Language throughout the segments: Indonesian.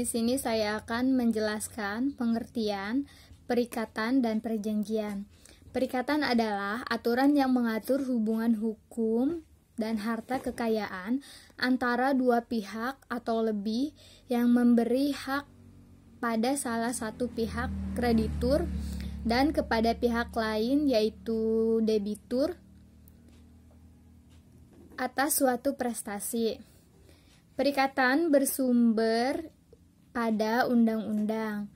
di sini saya akan menjelaskan pengertian perikatan dan perjanjian. Perikatan adalah aturan yang mengatur hubungan hukum dan harta kekayaan antara dua pihak atau lebih yang memberi hak pada salah satu pihak kreditur dan kepada pihak lain yaitu debitur atas suatu prestasi. Perikatan bersumber pada undang-undang,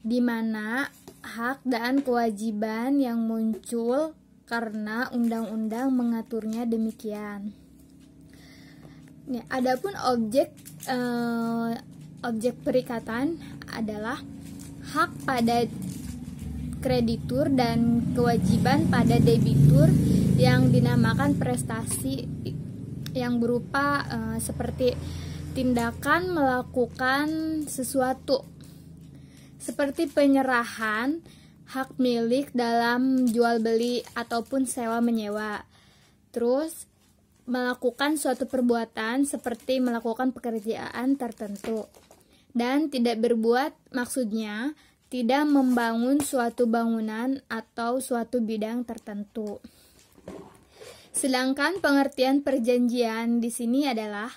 di mana hak dan kewajiban yang muncul karena undang-undang mengaturnya demikian. Adapun objek perikatan adalah hak pada kreditur dan kewajiban pada debitur yang dinamakan prestasi, yang berupa seperti tindakan melakukan sesuatu seperti penyerahan hak milik dalam jual beli ataupun sewa menyewa. Terus melakukan suatu perbuatan seperti melakukan pekerjaan tertentu, dan tidak berbuat maksudnya tidak membangun suatu bangunan atau suatu bidang tertentu. Sedangkan pengertian perjanjian di sini adalah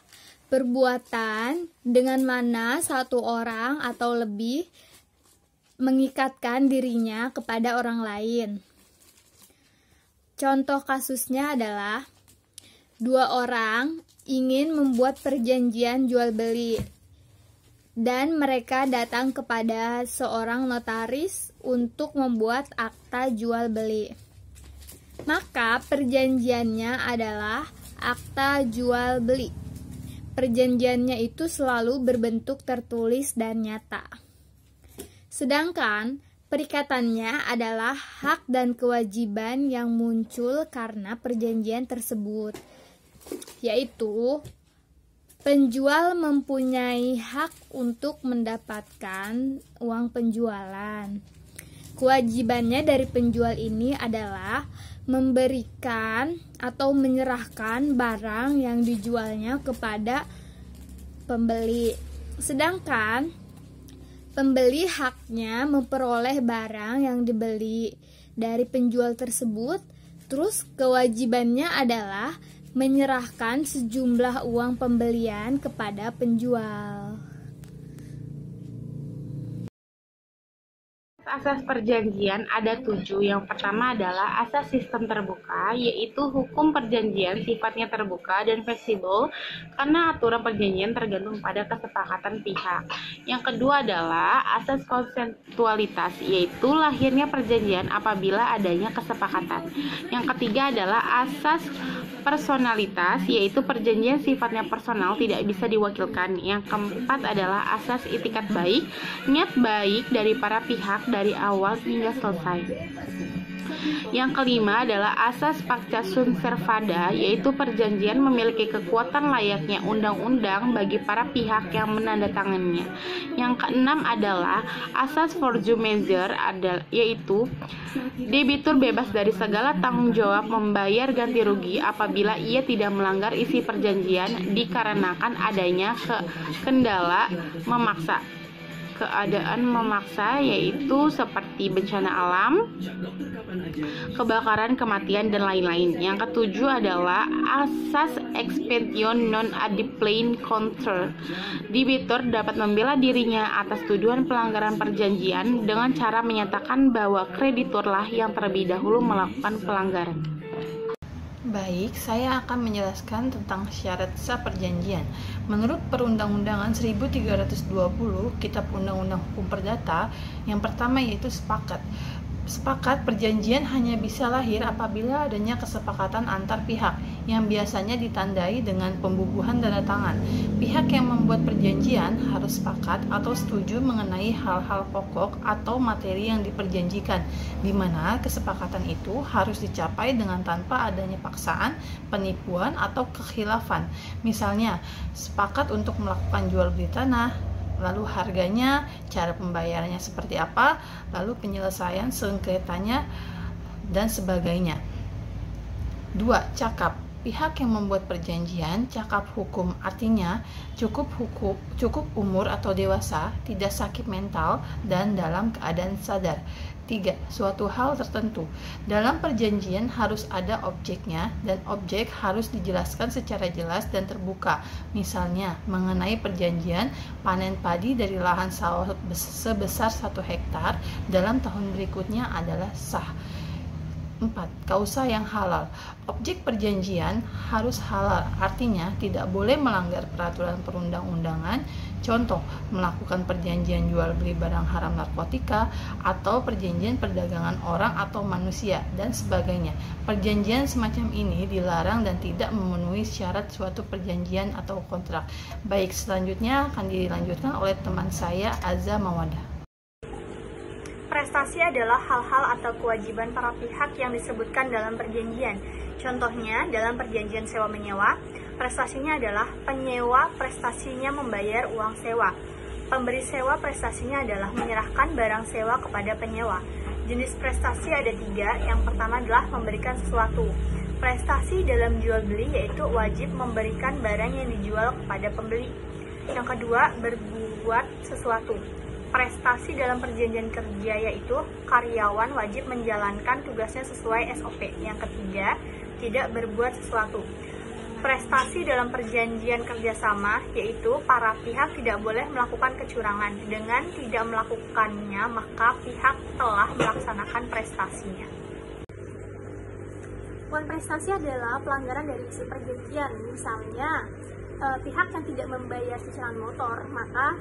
perbuatan dengan mana satu orang atau lebih mengikatkan dirinya kepada orang lain. Contoh kasusnya adalah dua orang ingin membuat perjanjian jual beli dan mereka datang kepada seorang notaris untuk membuat akta jual beli. Maka perjanjiannya adalah akta jual beli. Perjanjiannya itu selalu berbentuk tertulis dan nyata. Sedangkan perikatannya adalah hak dan kewajiban yang muncul karena perjanjian tersebut, yaitu penjual mempunyai hak untuk mendapatkan uang penjualan. Kewajibannya dari penjual ini adalah memberikan atau menyerahkan barang yang dijualnya kepada pembeli. Sedangkan pembeli haknya memperoleh barang yang dibeli dari penjual tersebut. Terus kewajibannya adalah menyerahkan sejumlah uang pembelian kepada penjual. Asas perjanjian ada 7. Yang pertama adalah asas sistem terbuka, yaitu hukum perjanjian sifatnya terbuka dan fleksibel karena aturan perjanjian tergantung pada kesepakatan pihak. Yang kedua adalah asas konsensualitas, yaitu lahirnya perjanjian apabila adanya kesepakatan. Yang ketiga adalah asas personalitas, yaitu perjanjian sifatnya personal, tidak bisa diwakilkan. Yang keempat adalah asas itikat baik, niat baik dari para pihak dari awal hingga selesai. Yang kelima adalah asas pacta sunt servanda, yaitu perjanjian memiliki kekuatan layaknya undang-undang bagi para pihak yang menandatanganinya. Yang keenam adalah asas force majeure, yaitu debitur bebas dari segala tanggung jawab membayar ganti rugi apabila ia tidak melanggar isi perjanjian dikarenakan adanya kendala memaksa. Keadaan memaksa yaitu seperti bencana alam, kebakaran, kematian, dan lain-lain. Yang ketujuh adalah asas expedition non adiuplane counter. Debitur dapat membela dirinya atas tuduhan pelanggaran perjanjian dengan cara menyatakan bahwa krediturlah yang terlebih dahulu melakukan pelanggaran. Baik, saya akan menjelaskan tentang syarat sah perjanjian. Menurut Perundang-undangan 1320, Kitab Undang-Undang Hukum Perdata, yang pertama yaitu sepakat. Sepakat perjanjian hanya bisa lahir apabila adanya kesepakatan antar pihak yang biasanya ditandai dengan pembubuhan tanda tangan. Pihak yang membuat perjanjian harus sepakat atau setuju mengenai hal-hal pokok atau materi yang diperjanjikan, di mana kesepakatan itu harus dicapai dengan tanpa adanya paksaan, penipuan, atau kekhilafan. Misalnya, sepakat untuk melakukan jual beli tanah, lalu harganya, cara pembayarannya seperti apa, lalu penyelesaian sengketanya, dan sebagainya. 2. Cakap. Pihak yang membuat perjanjian cakap hukum artinya cukup umur atau dewasa, tidak sakit mental, dan dalam keadaan sadar. 3. Suatu hal tertentu. Dalam perjanjian harus ada objeknya dan objek harus dijelaskan secara jelas dan terbuka. Misalnya, mengenai perjanjian panen padi dari lahan sawah sebesar 1 hektar dalam tahun berikutnya adalah sah. 4. Kausa yang halal. Objek perjanjian harus halal, artinya tidak boleh melanggar peraturan perundang-undangan, contoh, melakukan perjanjian jual beli barang haram narkotika, atau perjanjian perdagangan orang atau manusia, dan sebagainya. Perjanjian semacam ini dilarang dan tidak memenuhi syarat suatu perjanjian atau kontrak. Baik, selanjutnya akan dilanjutkan oleh teman saya, Azza Mawadah. Prestasi adalah hal-hal atau kewajiban para pihak yang disebutkan dalam perjanjian. Contohnya, dalam perjanjian sewa-menyewa, prestasinya adalah penyewa prestasinya membayar uang sewa. Pemberi sewa prestasinya adalah menyerahkan barang sewa kepada penyewa. Jenis prestasi ada 3, yang pertama adalah memberikan sesuatu. Prestasi dalam jual beli yaitu wajib memberikan barang yang dijual kepada pembeli. Yang kedua, berbuat sesuatu. Prestasi dalam perjanjian kerja yaitu karyawan wajib menjalankan tugasnya sesuai SOP. Yang ketiga, tidak berbuat sesuatu. Prestasi dalam perjanjian kerjasama yaitu para pihak tidak boleh melakukan kecurangan. Dengan tidak melakukannya, maka pihak telah melaksanakan prestasinya. Wan prestasi adalah pelanggaran dari isi perjanjian. Misalnya, pihak yang tidak membayar cicilan motor, maka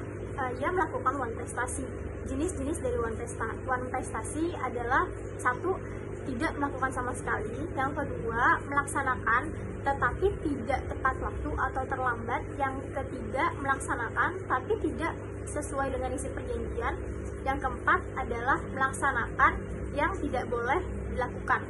ia melakukan wan prestasi. Jenis-jenis dari wan prestasi adalah 1. Tidak melakukan sama sekali. Yang kedua, melaksanakan tetapi tidak tepat waktu atau terlambat. Yang ketiga, melaksanakan tapi tidak sesuai dengan isi perjanjian. Yang keempat adalah melaksanakan yang tidak boleh dilakukan.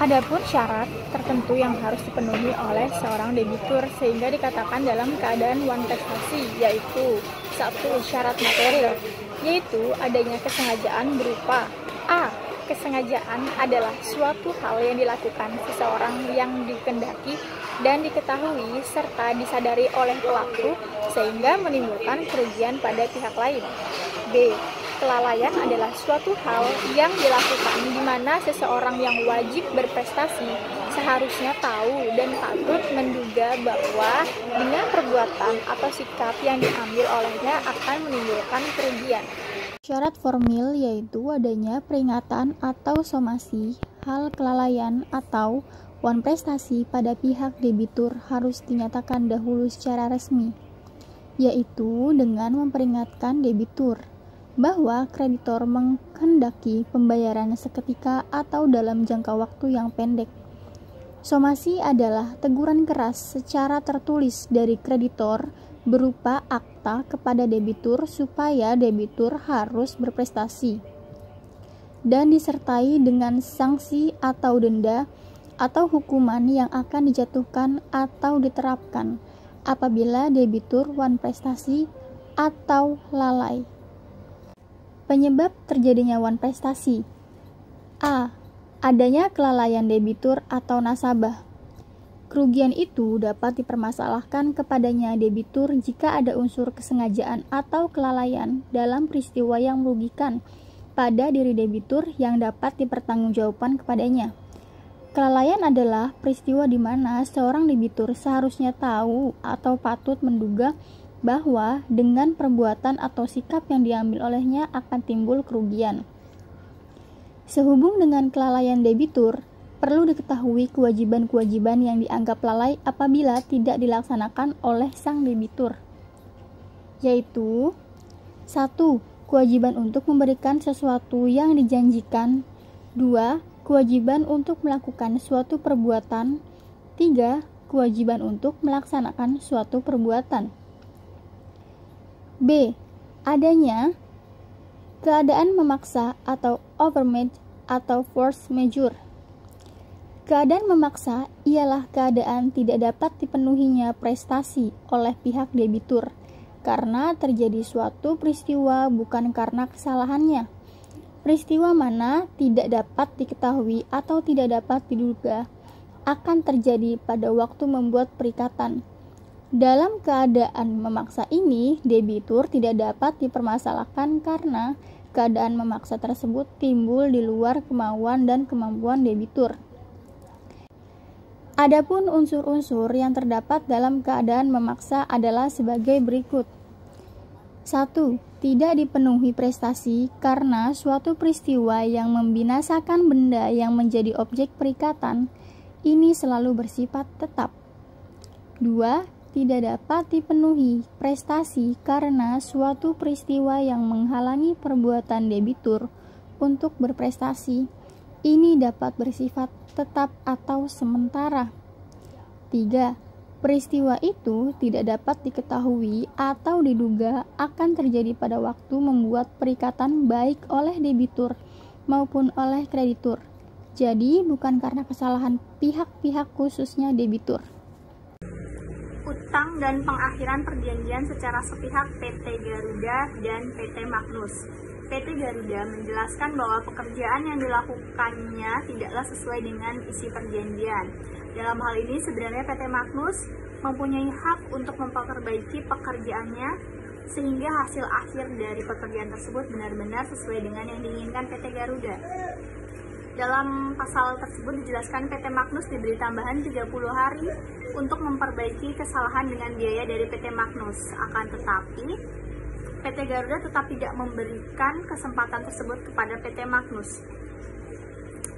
Adapun syarat tertentu yang harus dipenuhi oleh seorang debitur sehingga dikatakan dalam keadaan wan prestasi, yaitu 1. Syarat material, yaitu adanya kesengajaan berupa A. Kesengajaan adalah suatu hal yang dilakukan seseorang yang dikehendaki dan diketahui serta disadari oleh pelaku sehingga menimbulkan kerugian pada pihak lain. B. Kelalaian adalah suatu hal yang dilakukan di mana seseorang yang wajib berprestasi seharusnya tahu dan patut menduga bahwa dengan perbuatan atau sikap yang diambil olehnya akan menimbulkan kerugian. Syarat formil yaitu adanya peringatan atau somasi, hal kelalaian atau wan prestasi pada pihak debitur harus dinyatakan dahulu secara resmi, yaitu dengan memperingatkan debitur bahwa kreditor menghendaki pembayaran seketika atau dalam jangka waktu yang pendek. Somasi adalah teguran keras secara tertulis dari kreditor berupa akta kepada debitur supaya debitur harus berprestasi dan disertai dengan sanksi atau denda atau hukuman yang akan dijatuhkan atau diterapkan apabila debitur wan prestasi atau lalai. Penyebab terjadinya wan prestasi. A. Adanya kelalaian debitur atau nasabah. Kerugian itu dapat dipermasalahkan kepadanya debitur jika ada unsur kesengajaan atau kelalaian dalam peristiwa yang merugikan pada diri debitur yang dapat dipertanggungjawabkan kepadanya. Kelalaian adalah peristiwa di mana seorang debitur seharusnya tahu atau patut menduga bahwa dengan perbuatan atau sikap yang diambil olehnya akan timbul kerugian. Sehubung dengan kelalaian debitur, perlu diketahui kewajiban-kewajiban yang dianggap lalai apabila tidak dilaksanakan oleh sang debitur, yaitu 1. Kewajiban untuk memberikan sesuatu yang dijanjikan. 2. Kewajiban untuk melakukan suatu perbuatan. 3. Kewajiban untuk melaksanakan suatu perbuatan. B. Adanya keadaan memaksa atau overmatch atau force majeure. Keadaan memaksa ialah keadaan tidak dapat dipenuhinya prestasi oleh pihak debitur karena terjadi suatu peristiwa bukan karena kesalahannya. Peristiwa mana tidak dapat diketahui atau tidak dapat diduga akan terjadi pada waktu membuat perikatan. Dalam keadaan memaksa ini, debitur tidak dapat dipermasalahkan karena keadaan memaksa tersebut timbul di luar kemauan dan kemampuan debitur. Adapun unsur-unsur yang terdapat dalam keadaan memaksa adalah sebagai berikut. 1. Tidak dipenuhi prestasi karena suatu peristiwa yang membinasakan benda yang menjadi objek perikatan ini selalu bersifat tetap. 2. Tidak dapat dipenuhi prestasi karena suatu peristiwa yang menghalangi perbuatan debitur untuk berprestasi ini dapat bersifat tetap atau sementara. 3. Peristiwa itu tidak dapat diketahui atau diduga akan terjadi pada waktu membuat perikatan baik oleh debitur maupun oleh kreditur. Jadi bukan karena kesalahan pihak-pihak khususnya debitur. Utang dan pengakhiran perjanjian secara sepihak PT Garuda dan PT Magnus. PT Garuda menjelaskan bahwa pekerjaan yang dilakukannya tidaklah sesuai dengan isi perjanjian. Dalam hal ini sebenarnya PT Magnus mempunyai hak untuk memperbaiki pekerjaannya sehingga hasil akhir dari pekerjaan tersebut benar-benar sesuai dengan yang diinginkan PT Garuda. Dalam pasal tersebut dijelaskan PT Magnus diberi tambahan 30 hari untuk memperbaiki kesalahan dengan biaya dari PT Magnus. Akan tetapi, PT Garuda tetap tidak memberikan kesempatan tersebut kepada PT Magnus.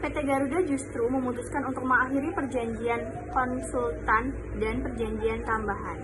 PT Garuda justru memutuskan untuk mengakhiri perjanjian konsultan dan perjanjian tambahan.